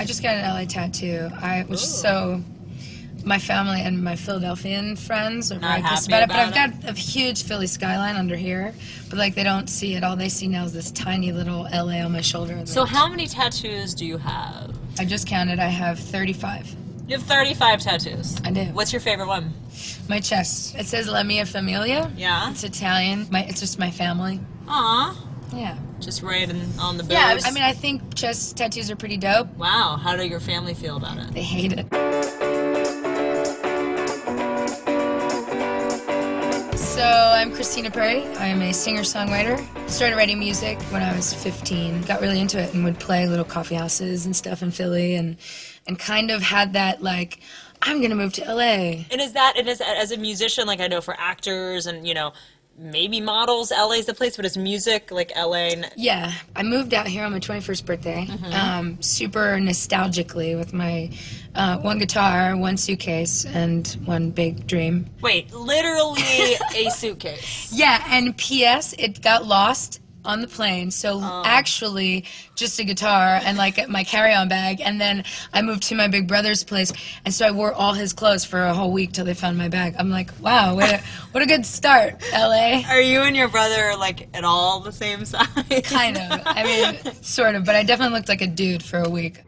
just got an LA tattoo. Which is so... My family and my Philadelphian friends are very pissed about it, but I've got a huge Philly skyline under here, but like they don't see it. All they see now is this tiny little LA on my shoulder. So how many tattoos do you have? I just counted. I have 35. You have 35 tattoos. I do. What's your favorite one? My chest. It says La Mia Familia. Yeah. It's Italian. It's just my family. Aw. Yeah. Just right on the boobs. Yeah, I mean, I think chest tattoos are pretty dope. Wow. How do your family feel about it? They hate it. So I'm Christina Perri. I'm a singer-songwriter. Started writing music when I was 15. Got really into it and would play little coffee houses and stuff in Philly and kind of had that like, I'm gonna move to LA. And is that as a musician, like I know for actors and maybe models, LA's the place, but it's music, like LA. Yeah, I moved out here on my 21st birthday, super nostalgically with my one guitar, one suitcase, and one big dream. Wait, literally a suitcase? Yeah, and P.S., it got lost on the plane, so actually just a guitar and like my carry-on bag, and then I moved to my big brother's place, and so I wore all his clothes for a whole week till they found my bag. I'm like, wow, what a good start, LA. Are you and your brother like at all the same size? Kind of. I mean, sort of, but I definitely looked like a dude for a week.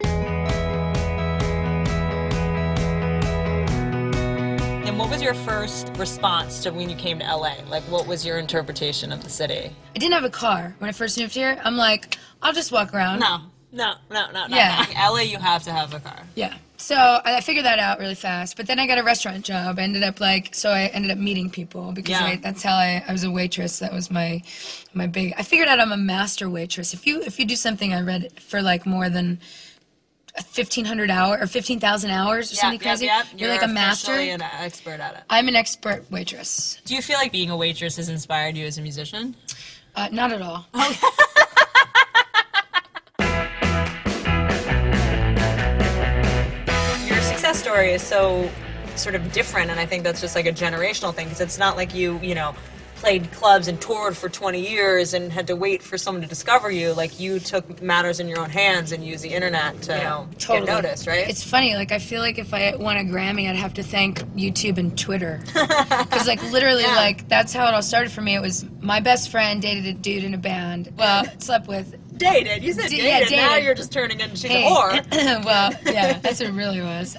What was your first response to when you came to LA? Like, what was your interpretation of the city? I didn't have a car when I first moved here. I'm like, I'll just walk around. No. Yeah. In LA, you have to have a car. Yeah. So I figured that out really fast. But then I got a restaurant job. I ended up meeting people because that's how I was a waitress. That was my big. I figured out I'm a master waitress. If you do something, I read for like more than 1,500 hours or 15,000 hours or something crazy. You're like a master. You're an expert at it. I'm an expert waitress. Do you feel like being a waitress has inspired you as a musician? Not at all. Your success story is so sort of different, and I think that's just like a generational thing, because it's not like you played clubs and toured for 20 years and had to wait for someone to discover you. Like, you took matters in your own hands and used the internet to get noticed, right? It's funny, like, I feel like if I won a Grammy, I'd have to thank YouTube and Twitter. Because, like, literally, like, that's how it all started for me. It was my best friend dated a dude in a band. Well, slept with. Dated? You said dated. Yeah, dated. Now you're just turning into she's a whore. Well, yeah, that's what it really was.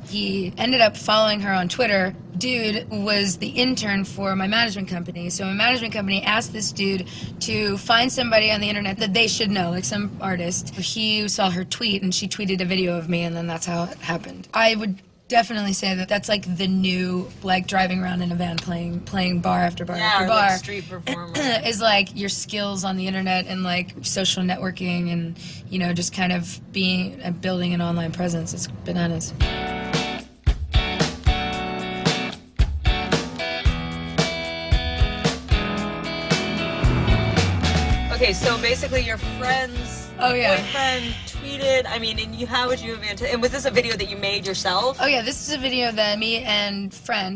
He ended up following her on Twitter. Dude was the intern for my management company. So my management company asked this dude to find somebody on the internet that they should know, like some artist. He saw her tweet, and she tweeted a video of me, and then that's how it happened. I would definitely say that that's like the new, like, driving around in a van playing bar after bar after bar. Like street performer. Is like your skills on the internet and like social networking and, just kind of building an online presence. It's bananas. Okay, so basically your friend's boyfriend tweeted, and how would you have and was this a video that you made yourself? Oh yeah, this is a video that me and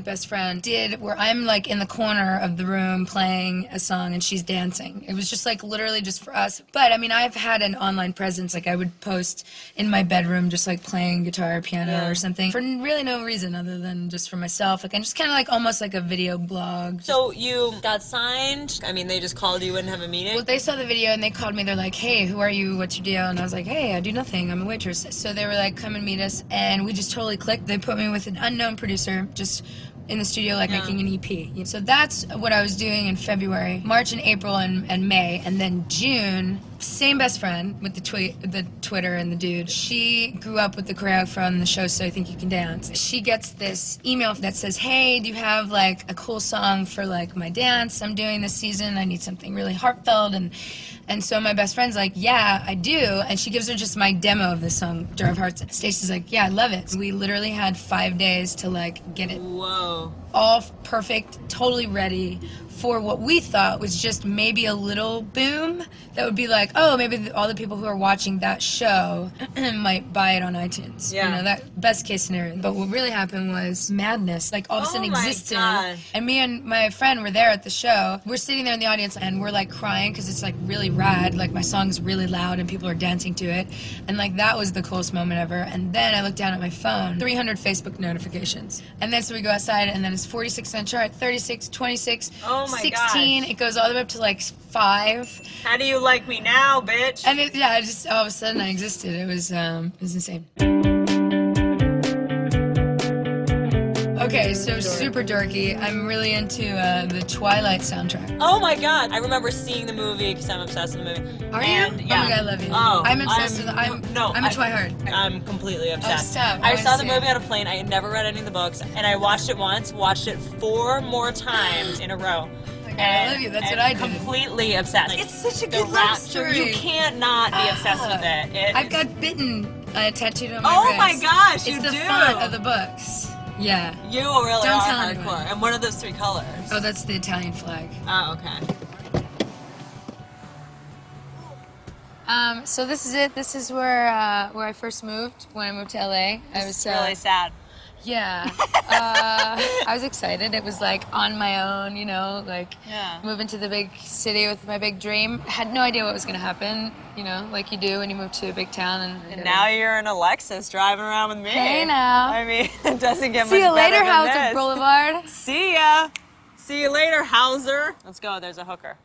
best friend, did where I'm like in the corner of the room playing a song and she's dancing. It was just like literally just for us. But I've had an online presence. Like, I would post in my bedroom just like playing guitar or piano or something for really no reason other than just for myself. Like, I'm just kind of like almost like a video blog. So you got signed? They just called you and have a meeting? Well, they saw the video and they called me. They're like, hey, who are you? What's your deal? And I was like, hey, I do nothing. I'm a waitress. So they were like, come and meet us. And we just totally clicked. They put me with an unknown producer just in the studio, like making an EP. So that's what I was doing in February, March and April and May. And then June, same best friend with the Twitter and the dude. She grew up with the choreo from the show So I Think You Can Dance. She gets this email that says, hey, do you have like a cool song for like my dance I'm doing this season? I need something really heartfelt. And so my best friend's like, yeah, I do. And she gives her just my demo of this song, Jar of Hearts. Stacey's like, yeah, I love it. We literally had 5 days to like get it. Whoa. all perfect, totally ready for what we thought was just maybe a little boom that would be like, oh, maybe all the people who are watching that show might buy it on iTunes. Yeah. You know, that best case scenario. But what really happened was madness, like all of a sudden existed. God. And me and my friend were there at the show. We're sitting there in the audience and we're like crying because it's like really rad. Like my song's really loud and people are dancing to it. And like that was the coolest moment ever. And then I looked down at my phone, 300 Facebook notifications. And then so we go outside and then it's 46 on chart, 36, 26, Oh my 16. gosh. It goes all the way up to like 5. How do you like me now, bitch? And it, yeah, just all of a sudden I existed. It was insane. Okay, so super dorky. I'm really into the Twilight soundtrack. Oh my god! I remember seeing the movie because I'm obsessed with the movie. Are and, you? Yeah. Oh my god, I love you. Oh, I'm obsessed with. I'm a Twihard. I'm completely obsessed. stop. I I saw the wanna see movie on a plane. I had never read any of the books, and I watched it once. Watched it 4 more times in a row. I love you. That's what I did. Completely obsessed. It's such a The good love rapture. story. You can't not be obsessed with it. I've got Bitten tattooed on my Oh wrist. my gosh, it's you the do. font of the books. Yeah. You really Don't are tell anyone. hardcore. And what are those 3 colors? Oh, that's the Italian flag. Oh, okay. So this is it. This is where I first moved when I moved to LA. I was really sad. Yeah. I was excited. It was like on my own, you know, like moving to the big city with my big dream. Had no idea what was going to happen, you know, like you do when you move to a big town. And now you're in a Lexus driving around with me. Hey now. I mean, it doesn't get much See you better later, than Hauser this. Boulevard. See ya. See you later, Hauser. Let's go. There's a hooker.